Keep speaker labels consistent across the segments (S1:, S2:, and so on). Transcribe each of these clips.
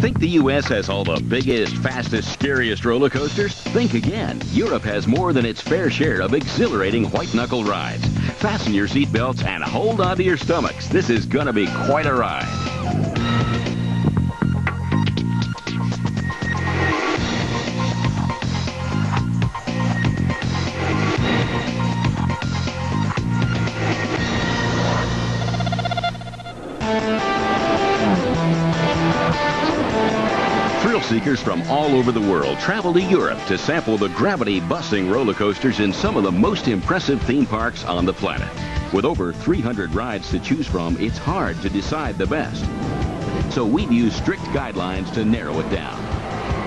S1: Think the U.S. has all the biggest, fastest, scariest roller coasters? Think again. Europe has more than its fair share of exhilarating white-knuckle rides. Fasten your seatbelts and hold on to your stomachs. This is going to be quite a ride. Thrill seekers from all over the world travel to Europe to sample the gravity-busting roller coasters in some of the most impressive theme parks on the planet. With over 300 rides to choose from, it's hard to decide the best. So we've used strict guidelines to narrow it down.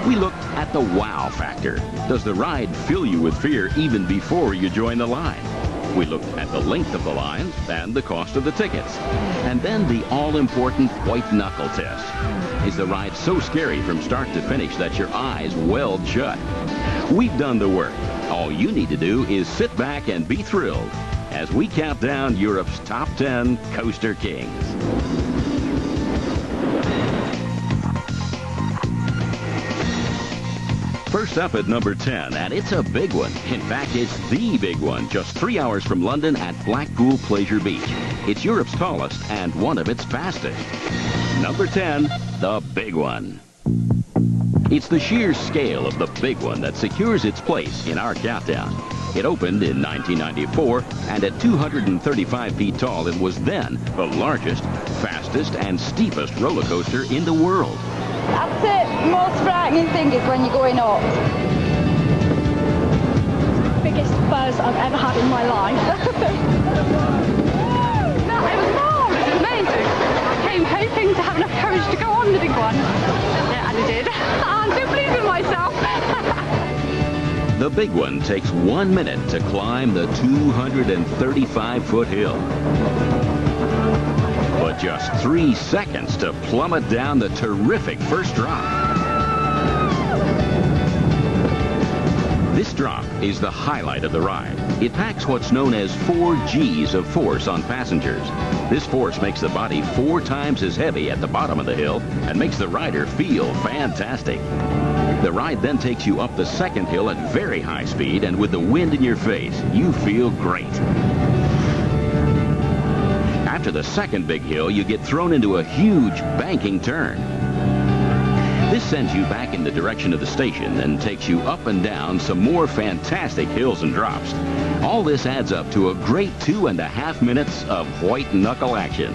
S1: We looked at the wow factor. Does the ride fill you with fear even before you join the line? We looked at the length of the lines and the cost of the tickets. And then the all-important white knuckle test. Is the ride so scary from start to finish that your eyes weld shut? We've done the work. All you need to do is sit back and be thrilled as we count down Europe's top 10 coaster kings. First up at number 10, and it's a big one. In fact, it's the big one, just 3 hours from London at Blackpool Pleasure Beach. It's Europe's tallest and one of its fastest. Number 10, the big one. It's the sheer scale of the big one that secures its place in our countdown. It opened in 1994, and at 235 feet tall, it was then the largest, fastest, and steepest roller coaster in the world.
S2: That's the most frightening thing is when you're going up.
S3: Biggest buzz I've ever had in my life.
S4: No, it was fun. It was amazing. I came hoping to have enough courage to go on the big one. Yeah, and I did. I'm so pleased with myself.
S1: The big one takes 1 minute to climb the 235-foot hill. But just 3 seconds to plummet down the terrific first drop. This drop is the highlight of the ride. It packs what's known as 4 G's of force on passengers. This force makes the body 4 times as heavy at the bottom of the hill and makes the rider feel fantastic. The ride then takes you up the second hill at very high speed, and with the wind in your face, you feel great. After the second big hill, you get thrown into a huge banking turn. This sends you back in the direction of the station and takes you up and down some more fantastic hills and drops. All this adds up to a great 2.5 minutes of white knuckle action.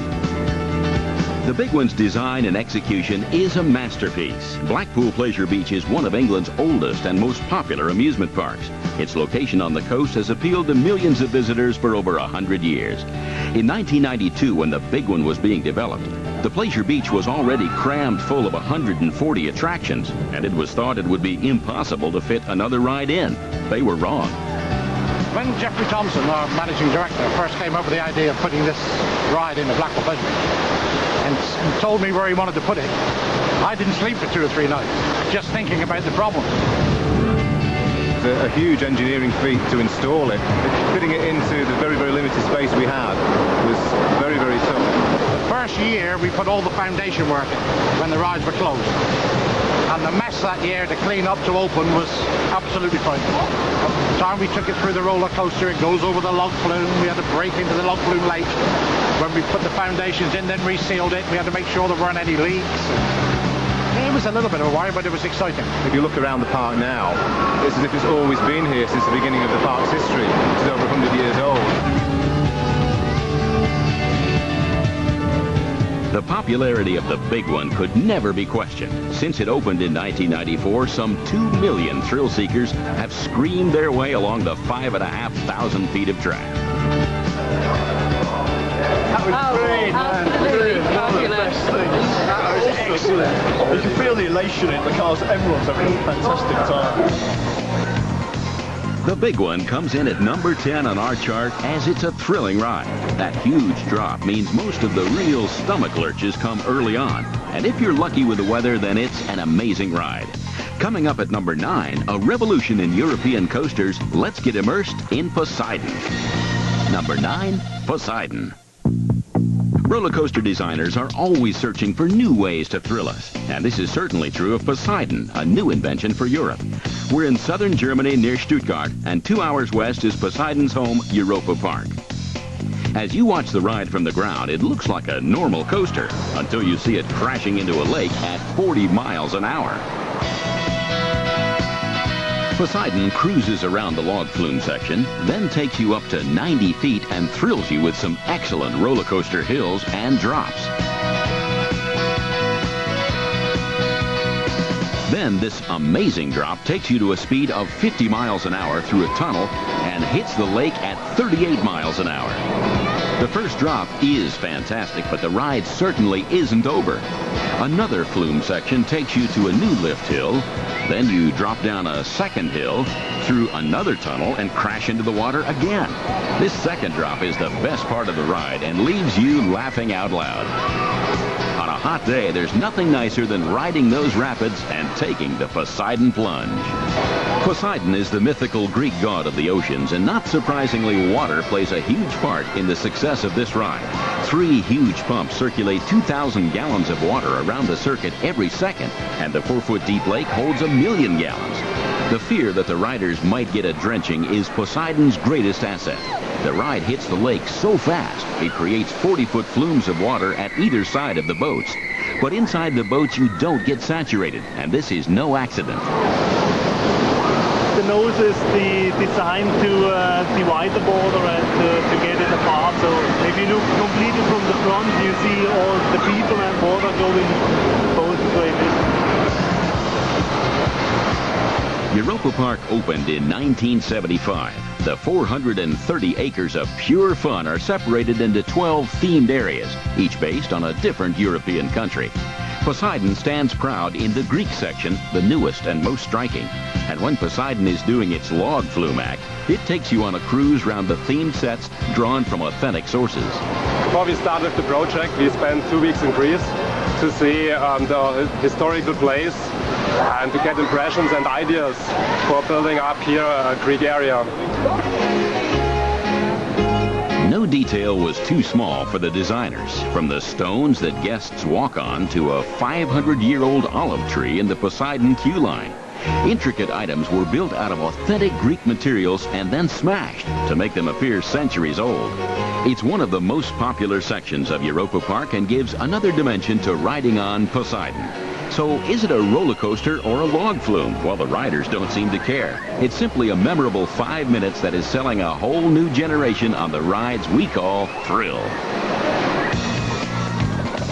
S1: The big one's design and execution is a masterpiece. Blackpool Pleasure Beach is one of England's oldest and most popular amusement parks. Its location on the coast has appealed to millions of visitors for over 100 years. In 1992, when the big one was being developed, the Pleasure Beach was already crammed full of 140 attractions, and it was thought it would be impossible to fit another ride in. They were wrong.
S5: When Jeffrey Thompson, our managing director, first came up with the idea of putting this ride in the Blackpool Pleasure and told me where he wanted to put it, I didn't sleep for 2 or 3 nights, just thinking about the problem.
S6: It's a huge engineering feat to install it. Fitting it into the very, very limited space we had was very, very tough.
S5: The first year we put all the foundation work in when the rides were closed. And the mess that year to clean up to open was absolutely frightening. The time we took it through the roller coaster, it goes over the log flume. We had to break into the log flume lake. When we put the foundations in, then resealed it, we had to make sure there weren't any leaks. It was a little bit of a worry, but it was exciting.
S6: If you look around the park now, it's as if it's always been here since the beginning of the park's history, which is over 100 years old.
S1: The popularity of the big one could never be questioned. Since it opened in 1994, some 2 million thrill seekers have screamed their way along the 5,500 feet of track.
S7: That was great, man.
S4: Absolutely fabulous.
S7: That was excellent. You can feel the elation in the cars. Everyone's having a fantastic time.
S1: The big one comes in at number 10 on our chart as it's a thrilling ride. That huge drop means most of the real stomach lurches come early on. And if you're lucky with the weather, then it's an amazing ride. Coming up at number 9, a revolution in European coasters. Let's get immersed in Poseidon. Number 9, Poseidon. Roller coaster designers are always searching for new ways to thrill us. And this is certainly true of Poseidon, a new invention for Europe. We're in southern Germany near Stuttgart, and 2 hours west is Poseidon's home, Europa Park. As you watch the ride from the ground, it looks like a normal coaster until you see it crashing into a lake at 40 miles an hour. Poseidon cruises around the log flume section, then takes you up to 90 feet and thrills you with some excellent roller coaster hills and drops. Then this amazing drop takes you to a speed of 50 miles an hour through a tunnel and hits the lake at 38 miles an hour. The first drop is fantastic, but the ride certainly isn't over. Another flume section takes you to a new lift hill. Then you drop down a second hill, through another tunnel, and crash into the water again. This second drop is the best part of the ride and leaves you laughing out loud. On a hot day, there's nothing nicer than riding those rapids and taking the Poseidon plunge. Poseidon is the mythical Greek god of the oceans, and not surprisingly, water plays a huge part in the success of this ride. 3 huge pumps circulate 2,000 gallons of water around the circuit every second, and the 4-foot deep lake holds 1,000,000 gallons. The fear that the riders might get a drenching is Poseidon's greatest asset. The ride hits the lake so fast, it creates 40-foot flumes of water at either side of the boats. But inside the boats, you don't get saturated, and this is no accident.
S8: The nose is designed to divide the water and to get it apart. So if you look completely from the front, you see all the people and water going both ways.
S1: Europa Park opened in 1975. The 430 acres of pure fun are separated into 12 themed areas, each based on a different European country. Poseidon stands proud in the Greek section, the newest and most striking. And when Poseidon is doing its log flume act, it takes you on a cruise round the themed sets drawn from authentic sources.
S9: Before we started the project, we spent 2 weeks in Greece to see the historical place and to get impressions and ideas for building up here a Greek area.
S1: No detail was too small for the designers, from the stones that guests walk on to a 500-year-old olive tree in the Poseidon queue line. Intricate items were built out of authentic Greek materials and then smashed to make them appear centuries old. It's one of the most popular sections of Europa Park and gives another dimension to riding on Poseidon. So is it a roller coaster or a log flume? Well, the riders don't seem to care. It's simply a memorable 5 minutes that is selling a whole new generation on the rides we call thrill.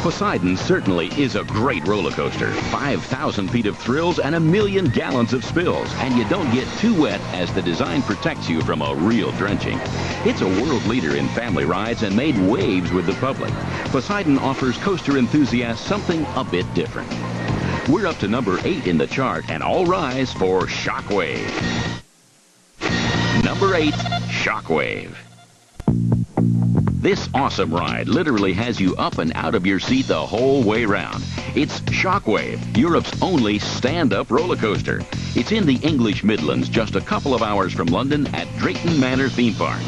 S1: Poseidon certainly is a great roller coaster. 5,000 feet of thrills and 1,000,000 gallons of spills. And you don't get too wet as the design protects you from a real drenching. It's a world leader in family rides and made waves with the public. Poseidon offers coaster enthusiasts something a bit different. We're up to number 8 in the chart, and all rise for Shockwave. Number 8, Shockwave. This awesome ride literally has you up and out of your seat the whole way round. It's Shockwave, Europe's only stand-up roller coaster. It's in the English Midlands, just a couple of hours from London at Drayton Manor Theme Park.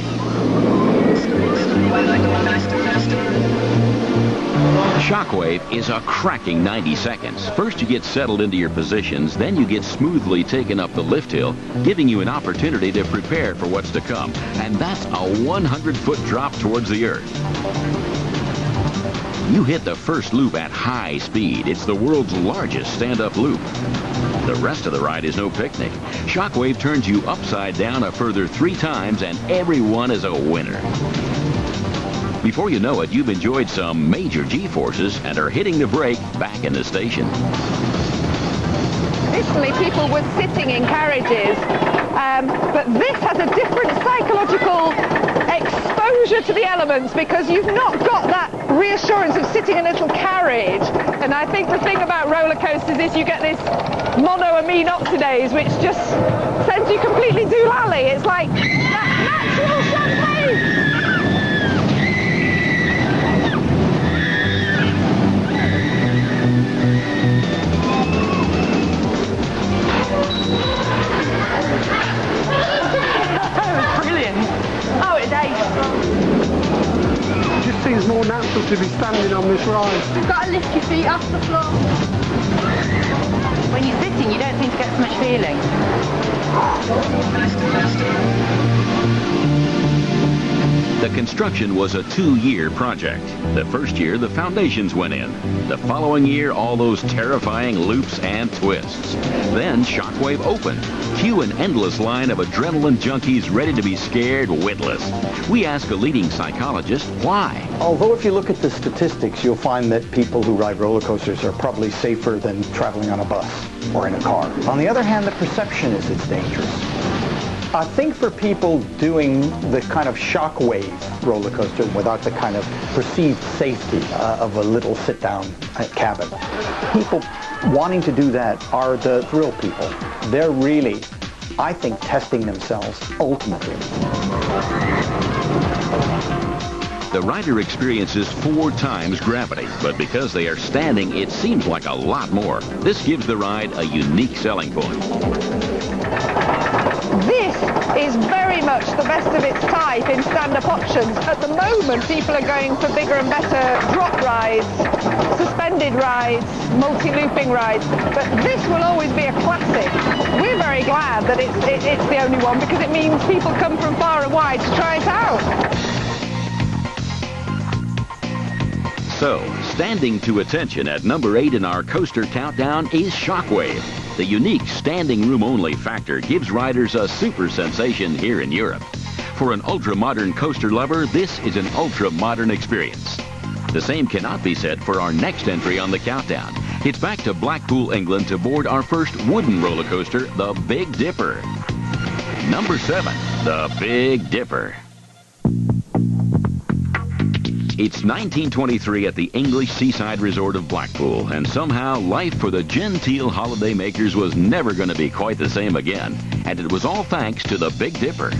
S1: Shockwave is a cracking 90 seconds. First you get settled into your positions, then you get smoothly taken up the lift hill, giving you an opportunity to prepare for what's to come. And that's a 100-foot drop towards the earth. You hit the first loop at high speed. It's the world's largest stand-up loop. The rest of the ride is no picnic. Shockwave turns you upside down a further 3 times, and everyone is a winner. Before you know it, you've enjoyed some major G-forces and are hitting the brake back in the station.
S10: Traditionally, people were sitting in carriages, but this has a different psychological exposure to the elements because you've not got that reassurance of sitting in a little carriage. And I think the thing about roller coasters is you get this monoamine oxidase, which just sends you completely doolally. It's like that natural champagne.
S8: It just seems more natural to
S11: to be standing on this ride.
S3: You've got to lift your feet off the floor.
S12: When you're sitting, you don't seem to get so much feeling.
S1: The construction was a 2-year project. The first year, the foundations went in. The following year, all those terrifying loops and twists. Then Shockwave opened. Cue an endless line of adrenaline junkies ready to be scared witless. We ask a leading psychologist why.
S13: Although if you look at the statistics, you'll find that people who ride roller coasters are probably safer than traveling on a bus or in a car. On the other hand, the perception is it's dangerous. I think for people doing the kind of Shockwave roller coaster without the kind of perceived safety of a little sit-down cabin, people wanting to do that are the thrill people. They're really, I think, testing themselves ultimately.
S1: The rider experiences 4 times gravity, but because they are standing, it seems like a lot more. This gives the ride a unique selling point.
S10: This is very much the best of its type in stand-up options. At the moment, people are going for bigger and better drop rides, suspended rides, multi-looping rides, but this will always be a classic. We're very glad that it's the only one because it means people come from far and wide to try it out.
S1: So, standing to attention at number 8 in our coaster countdown is Shockwave. The unique standing room only factor gives riders a super sensation here in Europe. For an ultra-modern coaster lover, this is an ultra-modern experience. The same cannot be said for our next entry on the countdown. It's back to Blackpool, England to board our first wooden roller coaster, the Big Dipper. Number 7, the Big Dipper. It's 1923 at the English seaside resort of Blackpool, and somehow life for the genteel holidaymakers was never going to be quite the same again. And it was all thanks to the Big Dipper.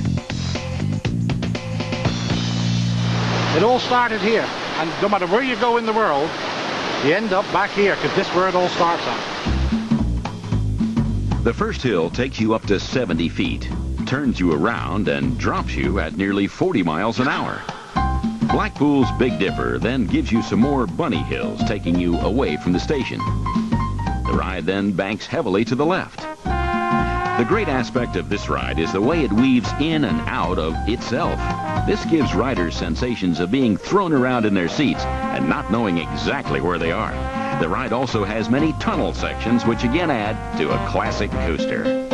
S5: It all started here, and no matter where you go in the world, you end up back here, because this is where it all starts at.
S1: The first hill takes you up to 70 feet, turns you around, and drops you at nearly 40 miles an hour. Blackpool's Big Dipper then gives you some more bunny hills, taking you away from the station. The ride then banks heavily to the left. The great aspect of this ride is the way it weaves in and out of itself. This gives riders sensations of being thrown around in their seats and not knowing exactly where they are. The ride also has many tunnel sections, which again add to a classic coaster.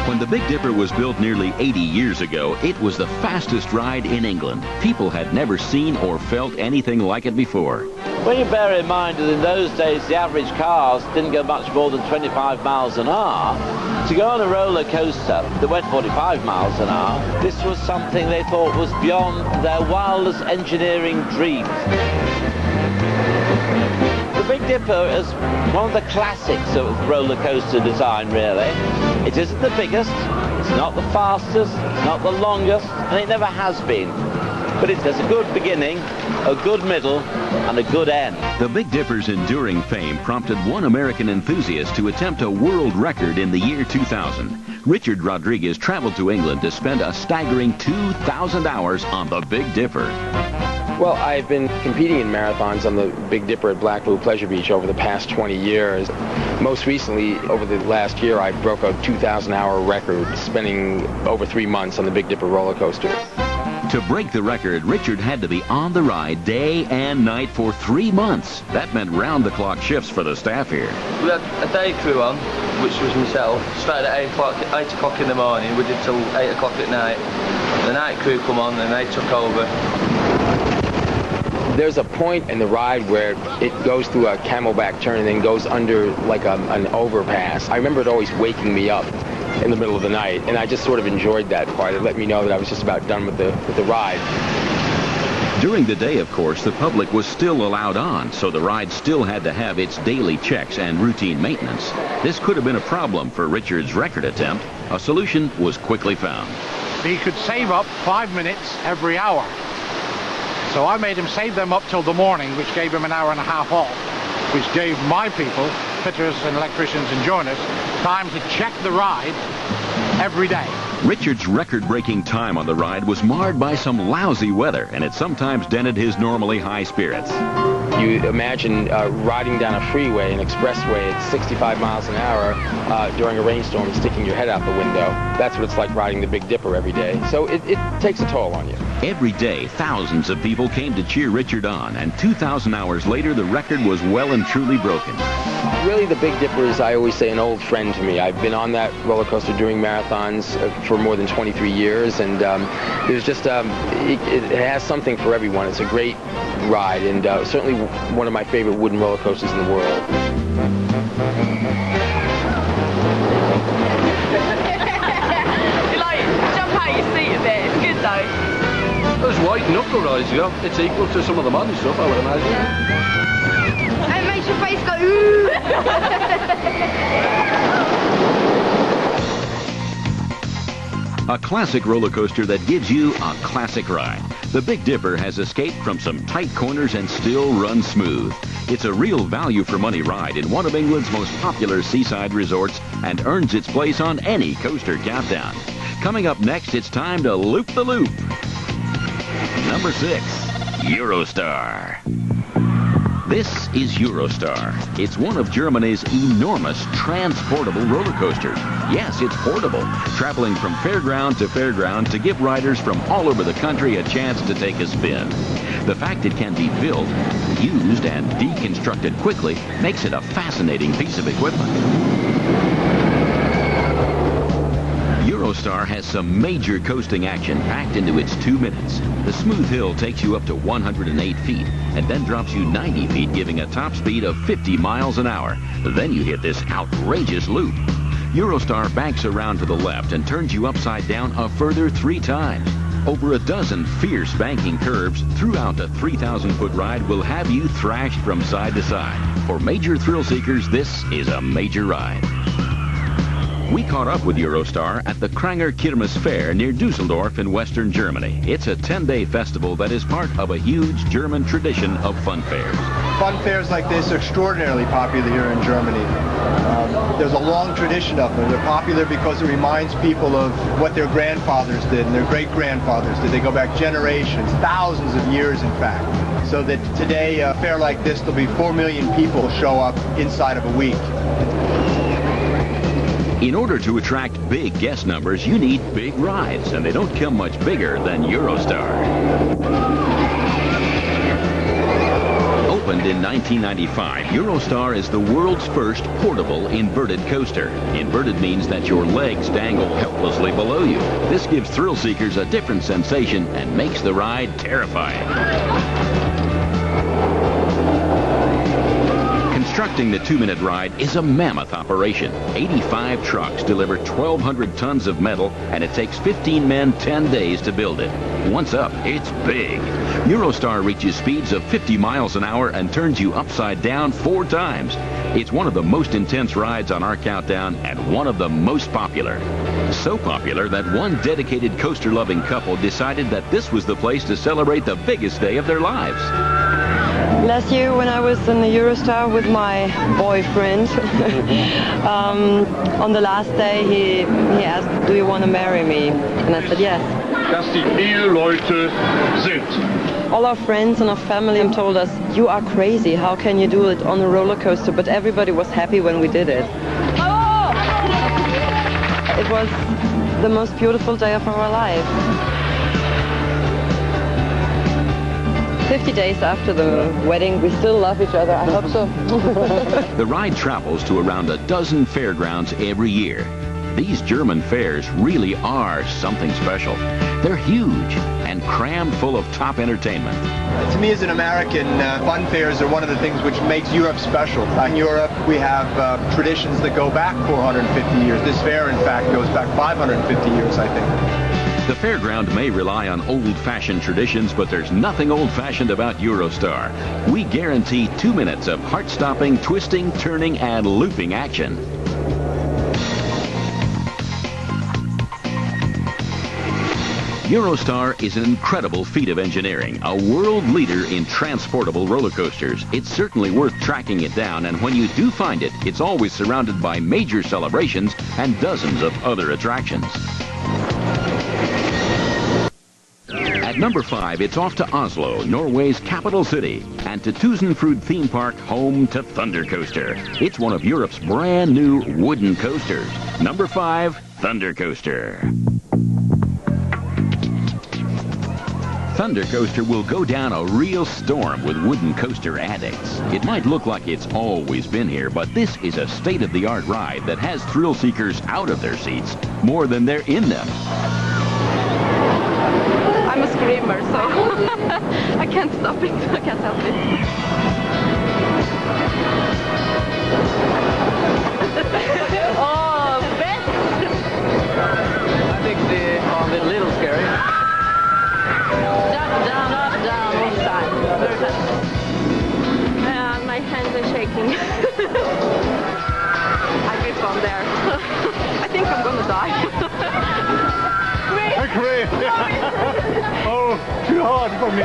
S1: When the Big Dipper was built nearly 80 years ago, it was the fastest ride in England. People had never seen or felt anything like it before.
S14: When you bear in mind that in those days the average cars didn't go much more than 25 miles an hour, to go on a roller coaster that went 45 miles an hour, this was something they thought was beyond their wildest engineering dreams. The Big Dipper is one of the classics of roller coaster design, really. It isn't the biggest, it's not the fastest, it's not the longest, and it never has been. But it has a good beginning, a good middle, and a good end.
S1: The Big Dipper's enduring fame prompted one American enthusiast to attempt a world record in the year 2000. Richard Rodriguez traveled to England to spend a staggering 2,000 hours on the Big Dipper.
S15: Well, I've been competing in marathons on the Big Dipper at Blackpool Pleasure Beach over the past 20 years. Most recently, over the last year, I broke a 2,000-hour record, spending over 3 months on the Big Dipper roller coaster.
S1: To break the record, Richard had to be on the ride day and night for 3 months. That meant round-the-clock shifts for the staff here.
S16: We had a day crew on, which was myself. Started at 8 o'clock in the morning. We did till 8 o'clock at night. The night crew come on and they took over.
S15: There's a point in the ride where it goes through a camelback turn and then goes under like an overpass. I remember it always waking me up in the middle of the night, and I just sort of enjoyed that part. It let me know that I was just about done with the ride.
S1: During the day, of course, the public was still allowed on, so the ride still had to have its daily checks and routine maintenance. This could have been a problem for Richard's record attempt. A solution was quickly found.
S5: He could save up 5 minutes every hour. So I made him save them up till the morning, which gave him an hour and a half off, which gave my people, fitters and electricians and joiners, time to check the ride every day.
S1: Richard's record-breaking time on the ride was marred by some lousy weather, and it sometimes dented his normally high spirits.
S15: You imagine riding down a freeway, an expressway at 65 miles an hour during a rainstorm and sticking your head out the window. That's what it's like riding the Big Dipper every day. So it takes a toll on you.
S1: Every day, thousands of people came to cheer Richard on, and 2,000 hours later, the record was well and truly broken.
S15: Really, the Big Dipper is, I always say, an old friend to me. I've been on that roller coaster doing marathons for more than 23 years, and there's just, it has something for everyone. It's a great ride, and certainly one of my favorite wooden roller coasters in the world.
S4: You like jump out your seat a bit. It's good though.
S7: Those white knuckle rides, you know, it's equal to some of the modern stuff, I would imagine.
S3: It makes your face go ooh.
S1: A classic roller coaster that gives you a classic ride. The Big Dipper has escaped from some tight corners and still runs smooth. It's a real value for money ride in one of England's most popular seaside resorts and earns its place on any coaster countdown. Coming up next, it's time to loop the loop. Number 6, Eurostar. This is Eurostar. It's one of Germany's enormous transportable roller coasters. Yes, it's portable, traveling from fairground to fairground to give riders from all over the country a chance to take a spin. The fact it can be built, used, and deconstructed quickly makes it a fascinating piece of equipment. Eurostar has some major coasting action packed into its 2 minutes. The smooth hill takes you up to 108 feet and then drops you 90 feet, giving a top speed of 50 miles an hour. Then you hit this outrageous loop. Eurostar banks around to the left and turns you upside down a further 3 times. Over a dozen fierce banking curves throughout a 3,000-foot ride will have you thrashed from side to side. For major thrill seekers, this is a major ride. We caught up with Eurostar at the Kranger Kirmes Fair near Dusseldorf in western Germany. It's a 10-day festival that is part of a huge German tradition of fun fairs.
S17: Fun fairs like this are extraordinarily popular here in Germany. There's a long tradition of them. They're popular because it reminds people of what their grandfathers did and their great-grandfathers did. They go back generations, thousands of years in fact. So that today, a fair like this, there'll be 4 million people show up inside of a week.
S1: In order to attract big guest numbers, you need big rides, and they don't come much bigger than Eurostar. Opened in 1995, Eurostar is the world's first portable inverted coaster. Inverted means that your legs dangle helplessly below you. This gives thrill seekers a different sensation and makes the ride terrifying. Constructing the 2-minute ride is a mammoth operation. 85 trucks deliver 1,200 tons of metal, and it takes 15 men 10 days to build it. Once up, it's big. Eurostar reaches speeds of 50 miles an hour and turns you upside down 4 times. It's one of the most intense rides on our countdown and one of the most popular. So popular that one dedicated coaster-loving couple decided that this was the place to celebrate the biggest day of their lives.
S18: Last year when I was in the Eurostar with my boyfriend, on the last day he asked, "Do you want to marry me?" And I said yes.
S7: Dass die Eheleute sind.
S18: All our friends and our family told us, "You are crazy, how can you do it on a roller coaster?" But everybody was happy when we did it. It was the most beautiful day of our life. 50 days after the wedding, we still love each other. I hope so.
S1: The ride travels to around a dozen fairgrounds every year. These German fairs really are something special. They're huge and crammed full of top entertainment.
S17: To me as an American, fun fairs are one of the things which makes Europe special. In Europe, we have traditions that go back 450 years. This fair, in fact, goes back 550 years, I think.
S1: The fairground may rely on old-fashioned traditions, but there's nothing old-fashioned about Eurostar. We guarantee 2 minutes of heart-stopping, twisting, turning, and looping action. Eurostar is an incredible feat of engineering, a world leader in transportable roller coasters. It's certainly worth tracking it down, and when you do find it, it's always surrounded by major celebrations and dozens of other attractions. At number 5, it's off to Oslo, Norway's capital city, and to Tusenfryd theme park, home to Thunder Coaster. It's one of Europe's brand new wooden coasters. Number 5, Thunder Coaster. Thunder Coaster will go down a real storm with wooden coaster addicts. It might look like it's always been here, but this is a state-of-the-art ride that has thrill seekers out of their seats more than they're in them.
S4: I'm a screamer, so I can't stop it. I can't help it.
S16: Oh, best! I think they found it a little scary.
S4: Down, down, up, down, all the time. Very fast. And my hands are shaking. I get one there. I think I'm gonna die.
S11: Great. Oh, too hard for me.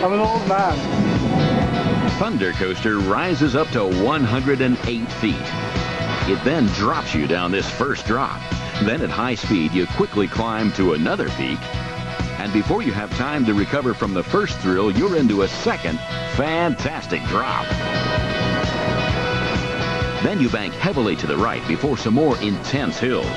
S11: I'm an old man.
S1: Thunder Coaster rises up to 108 feet. It then drops you down this first drop. Then at high speed, you quickly climb to another peak. And before you have time to recover from the first thrill, you're into a second fantastic drop. Then you bank heavily to the right before some more intense hills.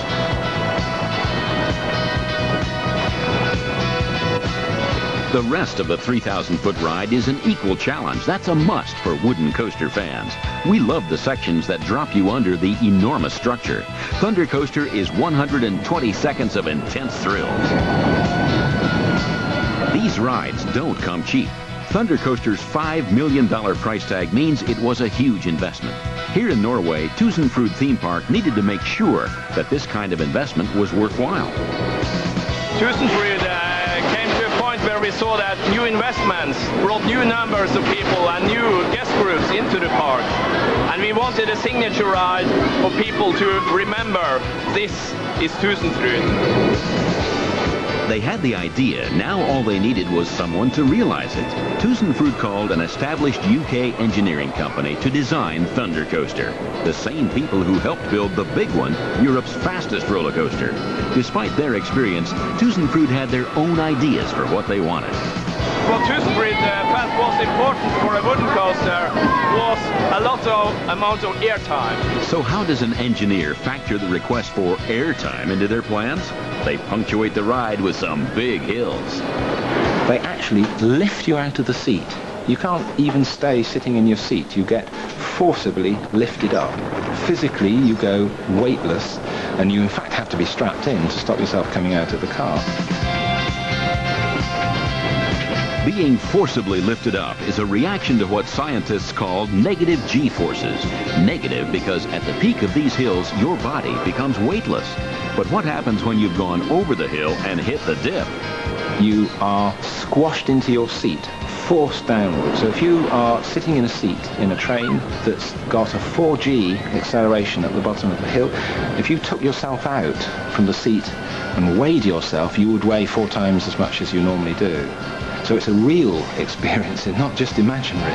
S1: The rest of the 3,000-foot ride is an equal challenge. That's a must for wooden coaster fans. We love the sections that drop you under the enormous structure. Thunder Coaster is 120 seconds of intense thrills. These rides don't come cheap. Thunder Coaster's $5 million price tag means it was a huge investment. Here in Norway, Tusenfryd theme park needed to make sure that this kind of investment was worthwhile.
S19: Tusenfryd came to a point where we saw that new investments brought new numbers of people and new guest groups into the park. And we wanted a signature ride for people to remember this is Tusenfryd.
S1: They had the idea. Now all they needed was someone to realize it. Tusenfryd called an established UK engineering company to design Thunder Coaster. The same people who helped build the big one, Europe's fastest roller coaster. Despite their experience, Tusenfryd had their own ideas for what they wanted.
S19: What Tusenfryd felt was important for a wooden coaster was a lot of amount of airtime.
S1: So how does an engineer factor the request for airtime into their plans? They punctuate the ride with some big hills.
S15: They actually lift you out of the seat. You can't even stay sitting in your seat. You get forcibly lifted up. Physically, you go weightless, and you in fact have to be strapped in to stop yourself coming out of the car.
S1: Being forcibly lifted up is a reaction to what scientists call negative G-forces. Negative because at the peak of these hills, your body becomes weightless. But what happens when you've gone over the hill and hit the dip?
S15: You are squashed into your seat, forced downwards. So if you are sitting in a seat in a train that's got a 4G acceleration at the bottom of the hill, if you took yourself out from the seat and weighed yourself, you would weigh 4 times as much as you normally do. So it's a real experience and not just imaginary.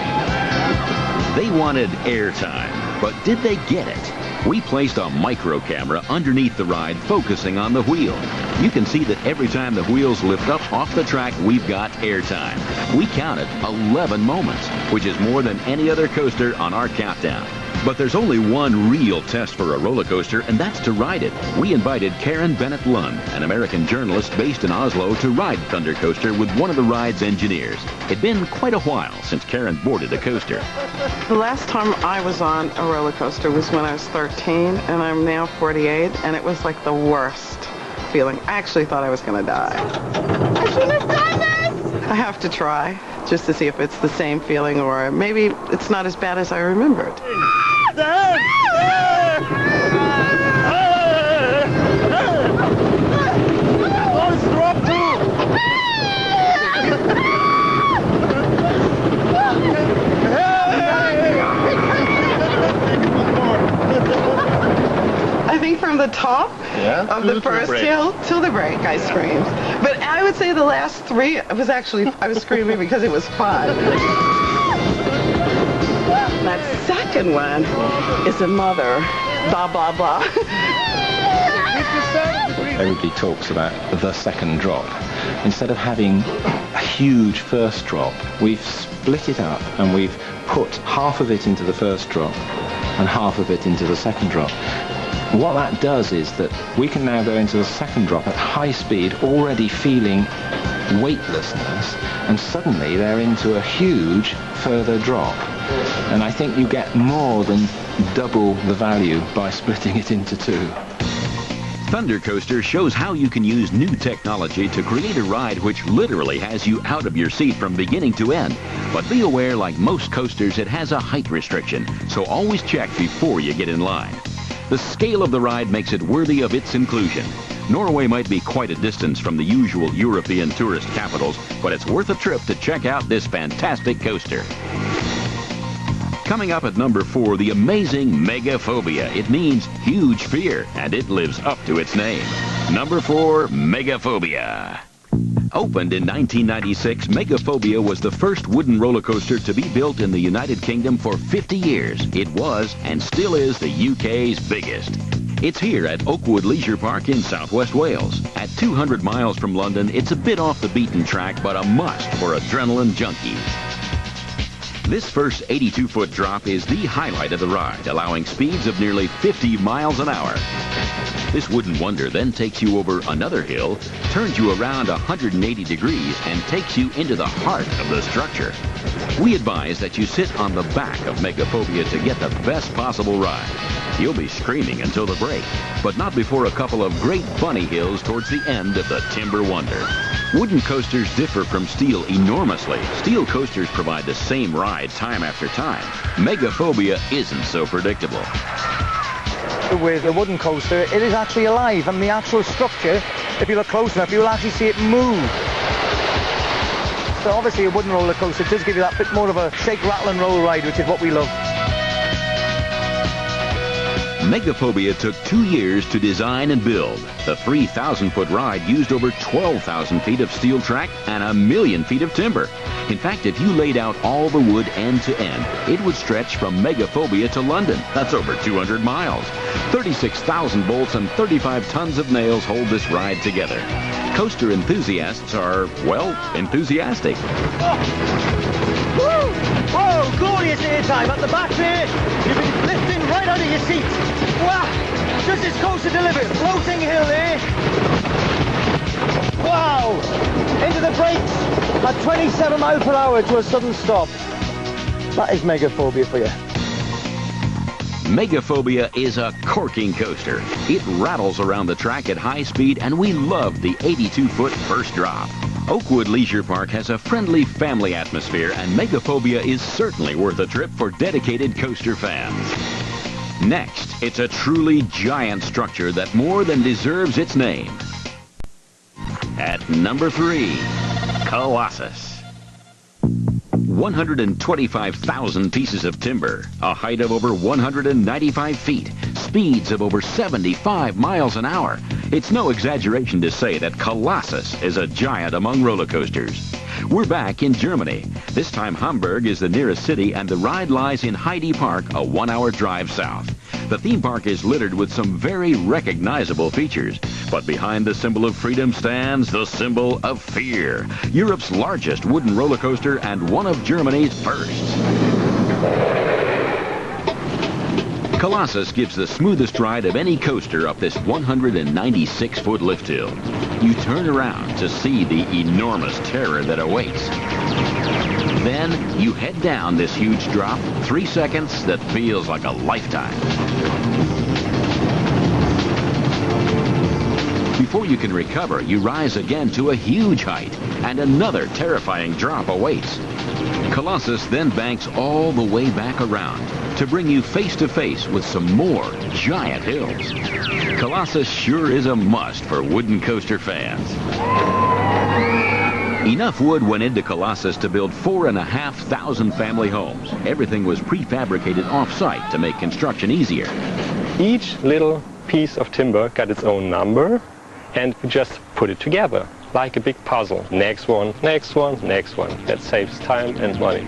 S1: They wanted airtime, but did they get it? We placed a micro camera underneath the ride focusing on the wheel. You can see that every time the wheels lift up off the track, we've got airtime. We counted 11 moments, which is more than any other coaster on our countdown. But there's only one real test for a roller coaster, and that's to ride it. We invited Karen Bennett Lund, an American journalist based in Oslo, to ride Thunder Coaster with one of the ride's engineers. It'd been quite a while since Karen boarded a coaster.
S20: The last time I was on a roller coaster was when I was 13, and I'm now 48, and it was like the worst feeling. I actually thought I was going to die. I should have done this! I have to try, just to see if it's the same feeling, or maybe it's not as bad as I remembered. I think from the top of the first hill till the break, I screamed. But I would say the last 3, I was screaming because it was fun. That second one is a mother, blah, blah, blah.
S15: Everybody talks about the second drop, instead of having a huge first drop, we've split it up and we've put half of it into the first drop and half of it into the second drop. What that does is that we can now go into the second drop at high speed, already feeling weightlessness, and suddenly they're into a huge further drop. And I think you get more than double the value by splitting it into two.
S1: Thunder Coaster shows how you can use new technology to create a ride which literally has you out of your seat from beginning to end. But be aware, like most coasters, it has a height restriction, so always check before you get in line. The scale of the ride makes it worthy of its inclusion. Norway might be quite a distance from the usual European tourist capitals, but it's worth a trip to check out this fantastic coaster. Coming up at number 4, the amazing Mega Phobia. It means huge fear, and it lives up to its name. Number 4, Mega Phobia. Opened in 1996, Mega Phobia was the first wooden roller coaster to be built in the United Kingdom for 50 years. It was, and still is, the UK's biggest. It's here at Oakwood Leisure Park in southwest Wales. At 200 miles from London, it's a bit off the beaten track, but a must for adrenaline junkies. This first 82-foot drop is the highlight of the ride, allowing speeds of nearly 50 miles an hour. This wooden wonder then takes you over another hill, turns you around 180 degrees, and takes you into the heart of the structure. We advise that you sit on the back of Mega Phobia to get the best possible ride. You'll be screaming until the break, but not before a couple of great bunny hills towards the end of the Timber Wonder. Wooden coasters differ from steel enormously. Steel coasters provide the same ride time after time. Mega Phobia isn't so predictable.
S21: With a wooden coaster, it is actually alive, and the actual structure, if you look close enough, you'll actually see it move. So obviously a wooden roller coaster does give you that bit more of a shake, rattle and roll ride, which is what we love.
S1: Mega Phobia took 2 years to design and build. The 3,000-foot ride used over 12,000 feet of steel track and 1,000,000 feet of timber. In fact, if you laid out all the wood end to end, it would stretch from Mega Phobia to London. That's over 200 miles. 36,000 bolts and 35 tons of nails hold this ride together. Coaster enthusiasts are, well, enthusiastic.
S21: Woo! Whoa, glorious airtime at the back there. You've been lifting right out of your seat. Wow! Does this coaster deliver? Floating hill there. Wow! Into the brakes at 27 miles per hour to a sudden stop. That is Mega Phobia for you.
S1: Mega Phobia is a corking coaster. It rattles around the track at high speed, and we love the 82-foot first drop. Oakwood Leisure Park has a friendly family atmosphere, and Mega Phobia is certainly worth a trip for dedicated coaster fans. Next, it's a truly giant structure that more than deserves its name. At number 3, Colossus. 125,000 pieces of timber, a height of over 195 feet, speeds of over 75 miles an hour. It's no exaggeration to say that Colossus is a giant among roller coasters. We're back in Germany. This time Hamburg is the nearest city, and the ride lies in Heide Park, a 1-hour drive south. The theme park is littered with some very recognizable features. But behind the symbol of freedom stands the symbol of fear. Europe's largest wooden roller coaster and one of Germany's first. Colossus gives the smoothest ride of any coaster up this 196-foot lift hill. You turn around to see the enormous terror that awaits. Then you head down this huge drop, 3 seconds that feels like a lifetime. Before you can recover, you rise again to a huge height, and another terrifying drop awaits. Colossus then banks all the way back around to bring you face to face with some more giant hills. Colossus sure is a must for wooden coaster fans. Enough wood went into Colossus to build 4,500 family homes. Everything was prefabricated off-site to make construction easier.
S9: Each little piece of timber got its own number, and we just put it together like a big puzzle. Next one, next one, next one. That saves time and money.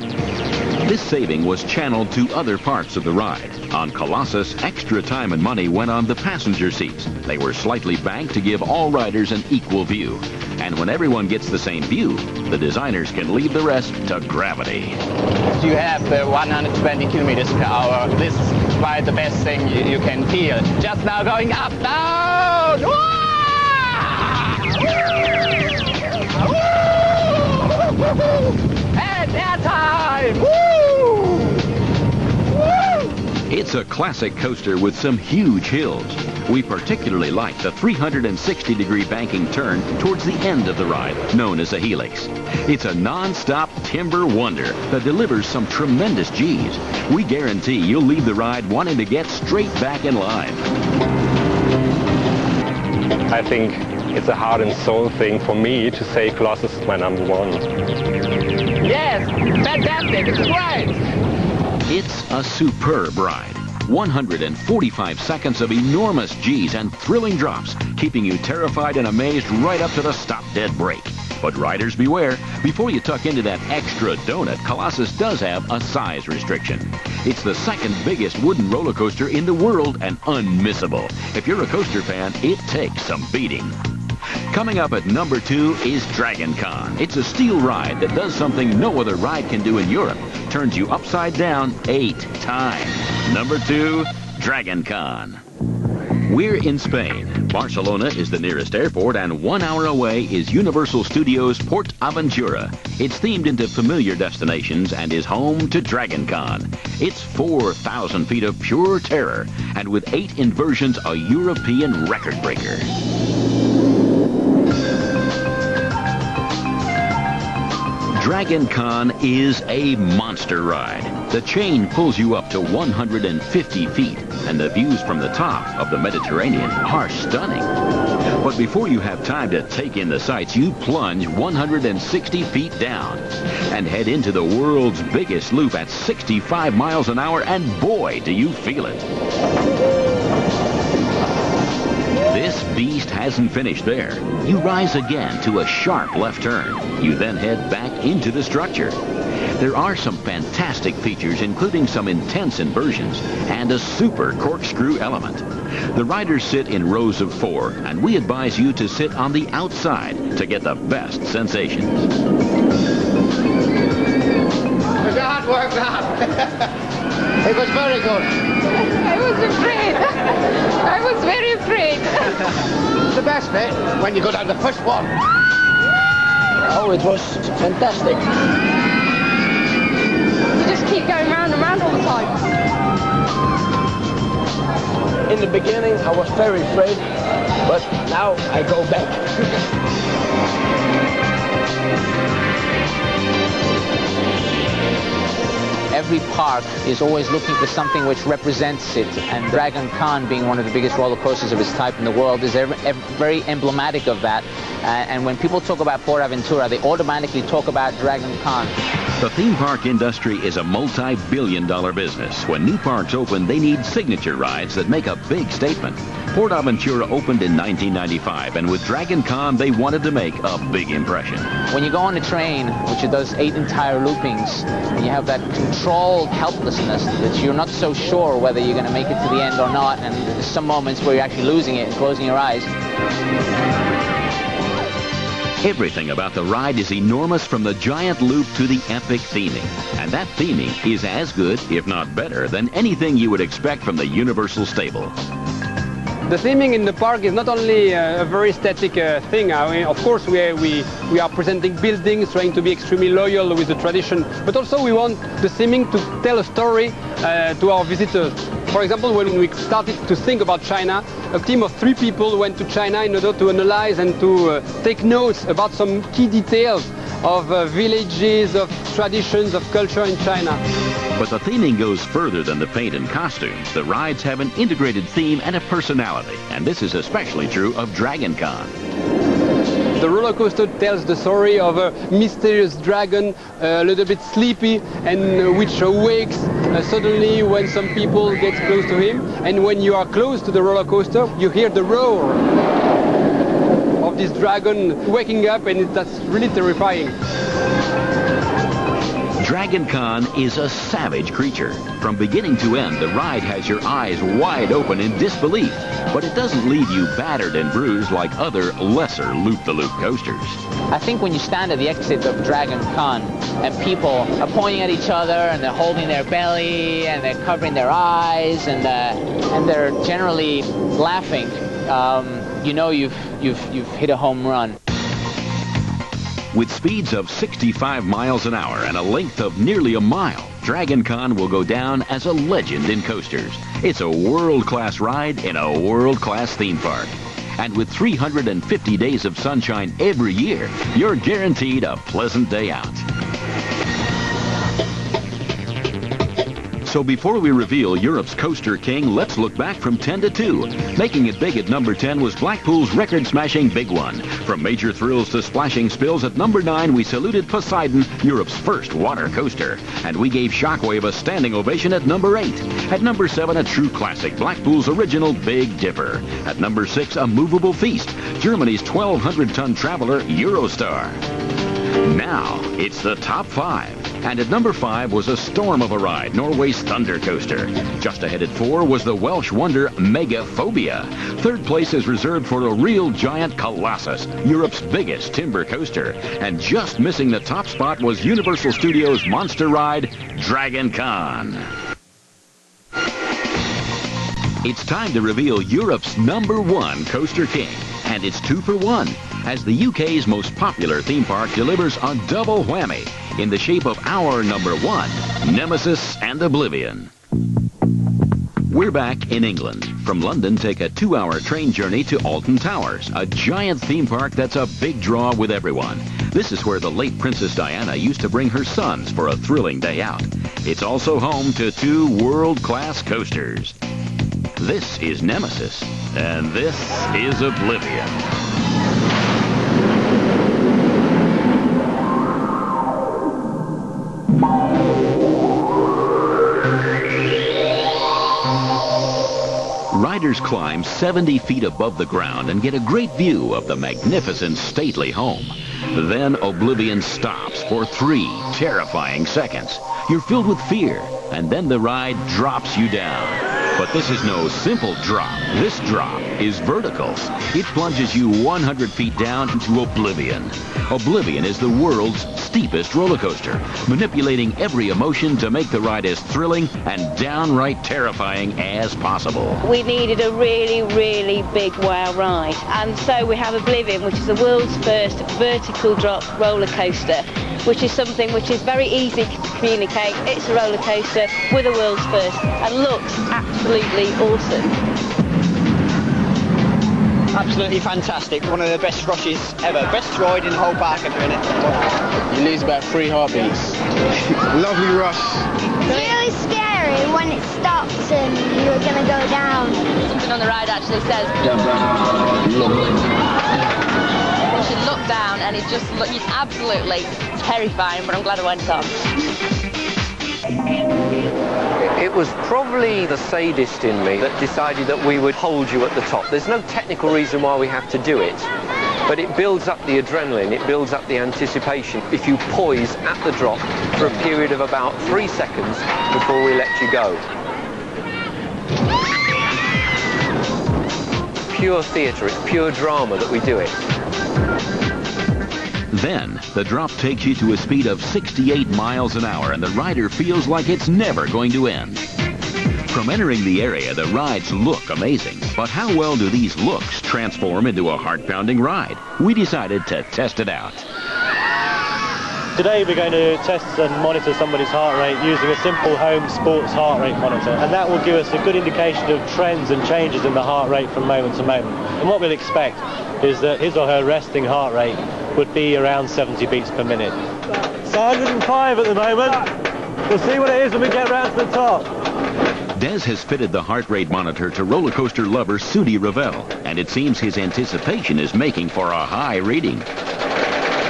S1: This saving was channeled to other parts of the ride. On Colossus, extra time and money went on the passenger seats. They were slightly banked to give all riders an equal view. And when everyone gets the same view, the designers can leave the rest to gravity.
S2: You have 120 kilometers per hour. This is quite the best thing you can feel. Just now going up, down! And airtime! Woo!
S1: It's a classic coaster with some huge hills. We particularly like the 360-degree banking turn towards the end of the ride, known as a helix. It's a non-stop timber wonder that delivers some tremendous G's. We guarantee you'll leave the ride wanting to get straight back in line.
S9: I think it's a heart and soul thing for me to say Colossus is my number one.
S2: Yes, fantastic, it's great!
S1: It's a superb ride. 145 seconds of enormous G's and thrilling drops, keeping you terrified and amazed right up to the stop-dead brake. But riders beware, before you tuck into that extra donut, Colossus does have a size restriction. It's the second biggest wooden roller coaster in the world and unmissable. If you're a coaster fan, it takes some beating. Coming up at number 2 is DragonCon. It's a steel ride that does something no other ride can do in Europe. Turns you upside down 8 times. Number 2, DragonCon. We're in Spain. Barcelona is the nearest airport, and 1 hour away is Universal Studios Port Aventura. It's themed into familiar destinations and is home to DragonCon. It's 4,000 feet of pure terror, and with 8 inversions, a European record breaker. DragonCon is a monster ride. The chain pulls you up to 150 feet, and the views from the top of the Mediterranean are stunning. But before you have time to take in the sights, you plunge 160 feet down and head into the world's biggest loop at 65 miles an hour, and boy, do you feel it. This beast hasn't finished there. You rise again to a sharp left turn. You then head back into the structure. There are some fantastic features, including some intense inversions and a super corkscrew element. The riders sit in rows of 4, and we advise you to sit on the outside to get the best sensations.
S21: It was hard work, that. It was very good.
S3: I was afraid. I was very afraid.
S21: The best bit, when you go down the first one. Oh, it was fantastic.
S3: You just keep going round and round all the time.
S21: In the beginning, I was very afraid, but now I go back.
S22: Every park is always looking for something which represents it, and DragonCon, being one of the biggest roller coasters of its type in the world, is very emblematic of that. And when people talk about Port Aventura, they automatically talk about DragonCon.
S1: The theme park industry is a multi-billion-dollar business. When new parks open, they need signature rides that make a big statement. Port Aventura opened in 1995, and with DragonCon, they wanted to make a big impression.
S22: When you go on a train, which does 8 entire loopings, and you have that controlled helplessness that you're not so sure whether you're going to make it to the end or not, and there's some moments where you're actually losing it and closing your eyes.
S1: Everything about the ride is enormous, from the giant loop to the epic theming. And that theming is as good, if not better, than anything you would expect from the Universal stable.
S23: The theming in the park is not only a very static thing. I mean, of course, we are presenting buildings, trying to be extremely loyal with the tradition, but also we want the theming to tell a story to our visitors. For example, when we started to think about China, a team of 3 people went to China in order to analyze and to take notes about some key details of villages, of traditions, of culture in China.
S1: But the theming goes further than the paint and costumes. The rides have an integrated theme and a personality, and this is especially true of DragonCon.
S23: The roller coaster tells the story of a mysterious dragon, a little bit sleepy, and which awakes suddenly when some people get close to him. And when you are close to the roller coaster, you hear the roar of this dragon waking up, and that's really terrifying.
S1: DragonCon is a savage creature. From beginning to end, the ride has your eyes wide open in disbelief, but it doesn't leave you battered and bruised like other lesser loop-the-loop coasters.
S22: I think when you stand at the exit of DragonCon and people are pointing at each other and they're holding their belly and they're covering their eyes and they're generally laughing, you know you've hit a home run.
S1: With speeds of 65 miles an hour and a length of nearly a mile, DragonCon will go down as a legend in coasters. It's a world-class ride in a world-class theme park. And with 350 days of sunshine every year, you're guaranteed a pleasant day out. So before we reveal Europe's Coaster King, let's look back from 10 to 2. Making it big at number 10 was Blackpool's record-smashing Big One. From major thrills to splashing spills, at number 9 we saluted Poseidon, Europe's first water coaster. And we gave Shockwave a standing ovation at number 8. At number 7, a true classic, Blackpool's original Big Dipper. At number 6, a movable feast, Germany's 1,200-ton traveler, Eurostar. Now, it's the top 5. And at number 5 was a storm of a ride, Norway's Thunder Coaster. Just ahead at 4 was the Welsh wonder Mega Phobia. Third place is reserved for a real giant Colossus, Europe's biggest timber coaster. And just missing the top spot was Universal Studios' monster ride, DragonCon. It's time to reveal Europe's number 1 Coaster King. And it's 2 for 1, as the UK's most popular theme park delivers a double whammy in the shape of our number 1, Nemesis and Oblivion. We're back in England. From London, take a 2-hour train journey to Alton Towers, a giant theme park that's a big draw with everyone. This is where the late Princess Diana used to bring her sons for a thrilling day out. It's also home to 2 world-class coasters. This is Nemesis, and this is Oblivion. Riders climb 70 feet above the ground and get a great view of the magnificent stately home. Then Oblivion stops for 3 terrifying seconds. You're filled with fear, and then the ride drops you down. But this is no simple drop. This drop is vertical. It plunges you 100 feet down into Oblivion. Oblivion is the world's steepest roller coaster, manipulating every emotion to make the ride as thrilling and downright terrifying as possible.
S6: We needed a really, really big wow ride, and so we have Oblivion, which is the world's first vertical drop roller coaster, which is something which is very easy to communicate. It's a roller coaster with a world's first and looks absolutely awesome.
S8: Absolutely fantastic. One of the best rushes ever. Best ride in the whole park at the minute.
S2: You lose about 3 heartbeats.
S8: Lovely rush.
S12: It's really scary when it stops and you're going to go down.
S4: Something on the ride actually says, you should look down, and it's absolutely terrifying, but I'm glad I went on.
S24: It was probably the sadist in me that decided that we would hold you at the top. There's no technical reason why we have to do it, but it builds up the adrenaline, it builds up the anticipation if you poise at the drop for a period of about 3 seconds before we let you go. Pure theatre, it's pure drama that we do it.
S1: Then, the drop takes you to a speed of 68 miles an hour, and the rider feels like it's never going to end. From entering the area, the rides look amazing. But how well do these looks transform into a heart-pounding ride? We decided to test it out.
S11: Today we're going to test and monitor somebody's heart rate using a simple home sports heart rate monitor, and that will give us a good indication of trends and changes in the heart rate from moment to moment. And what we'll expect is that his or her resting heart rate would be around 70 beats per minute. It's 105 at the moment. We'll see what it is when we get round to the top.
S1: Des has fitted the heart rate monitor to roller coaster lover Sudi Ravel, and it seems his anticipation is making for a high reading.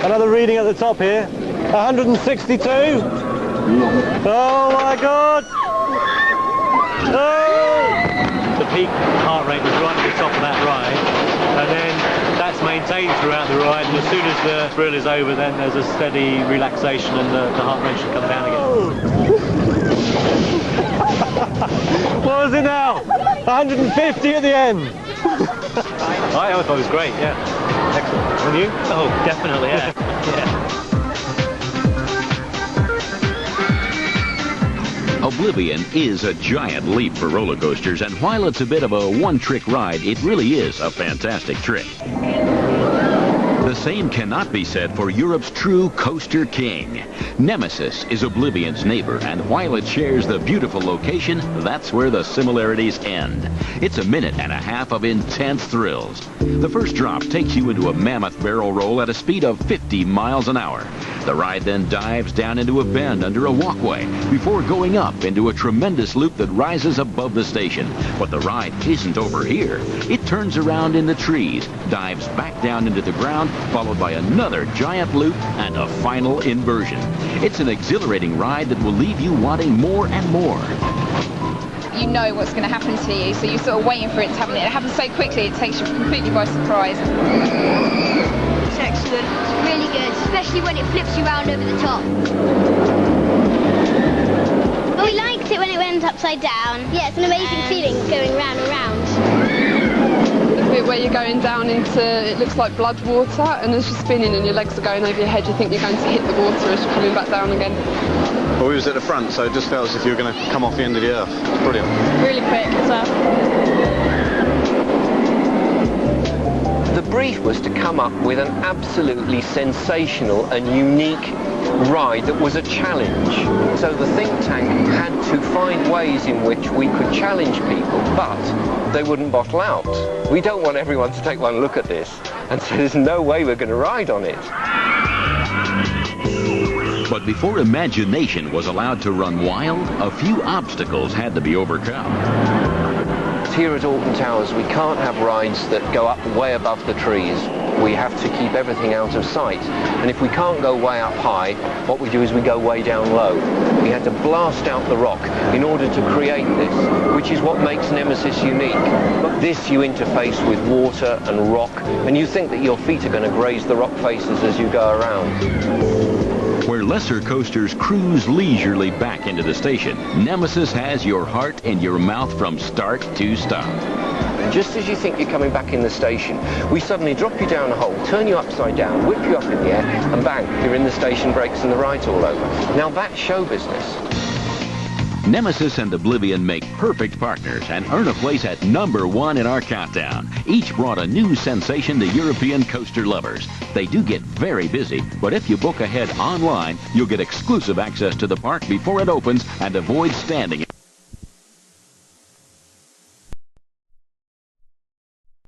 S11: Another reading at the top here, 162. Oh my God! Oh! The peak heart rate was right at the top of that ride, and then that's maintained throughout the ride, and as soon as the thrill is over, then there's a steady relaxation and the heart rate should come down again. What was it now? 150 at the end. I thought it was great, yeah. Excellent. And you? Oh, definitely, yeah. Yeah.
S1: Oblivion is a giant leap for roller coasters, and while it's a bit of a one-trick ride, it really is a fantastic trick. The same cannot be said for Europe's true coaster king. Nemesis is Oblivion's neighbor, and while it shares the beautiful location, that's where the similarities end. It's 1.5 minutes of intense thrills. The first drop takes you into a mammoth barrel roll at a speed of 50 miles an hour. The ride then dives down into a bend under a walkway before going up into a tremendous loop that rises above the station. But the ride isn't over here. It turns around in the trees, dives back down into the ground, followed by another giant loop and a final inversion. It's an exhilarating ride that will leave you wanting more and more.
S3: You know what's going to happen to you, so you're sort of waiting for it to happen. It happens so quickly, it takes you completely by surprise.
S12: It's excellent. It's really good, especially when it flips you round over the top. But we liked it when it went upside down. Yeah, it's an amazing feeling going round and round.
S3: The bit where you're going down into, it looks like blood water, and as you're spinning and your legs are going over your head, you think you're going to hit the water as you're coming back down again.
S7: Well, we was at the front, so it just felt as if you were going to come off the end of the earth. It's brilliant.
S3: Really quick as well.
S24: The brief was to come up with an absolutely sensational and unique ride that was a challenge. So the think tank had to find ways in which we could challenge people, but they wouldn't bottle out. We don't want everyone to take one look at this and say there's no way we're going to ride on it.
S1: But before imagination was allowed to run wild, a few obstacles had to be overcome.
S24: Here at Alton Towers, we can't have rides that go up way above the trees. We have to keep everything out of sight. And if we can't go way up high, what we do is we go way down low. We had to blast out the rock in order to create this, which is what makes Nemesis unique. This you interface with water and rock, and you think that your feet are going to graze the rock faces as you go around.
S1: Where lesser coasters cruise leisurely back into the station, Nemesis has your heart in your mouth from start to stop.
S24: Just as you think you're coming back in the station, we suddenly drop you down a hole, turn you upside down, whip you up in the air, and bang, you're in the station brakes and the ride's all over. Now that's show business.
S1: Nemesis and Oblivion make perfect partners and earn a place at #1 in our countdown. Each brought a new sensation to European coaster lovers. They do get very busy, but if you book ahead online, you'll get exclusive access to the park before it opens and avoid standing in